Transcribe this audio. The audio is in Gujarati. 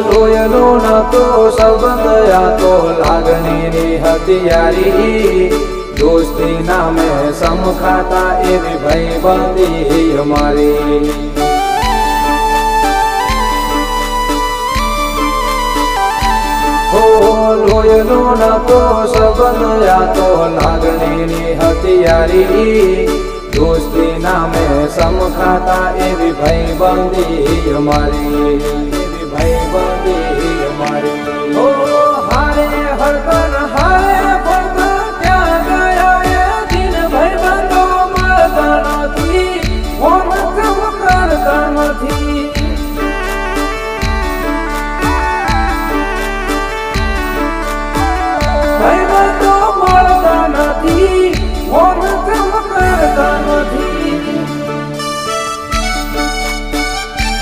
લોયનો નતો સંબંધ આ તો લાગણીની હથિયારી દોસ્તી નામે સમખાતા એવી ભાઈબંધી અમારી લોયનો નતો સંબંધ આ તો લાગણીની હથિયારી દોસ્તી નામે સમખાતા એવી ભાઈબંધી અમારી એવી ભાઈબંધી અમારી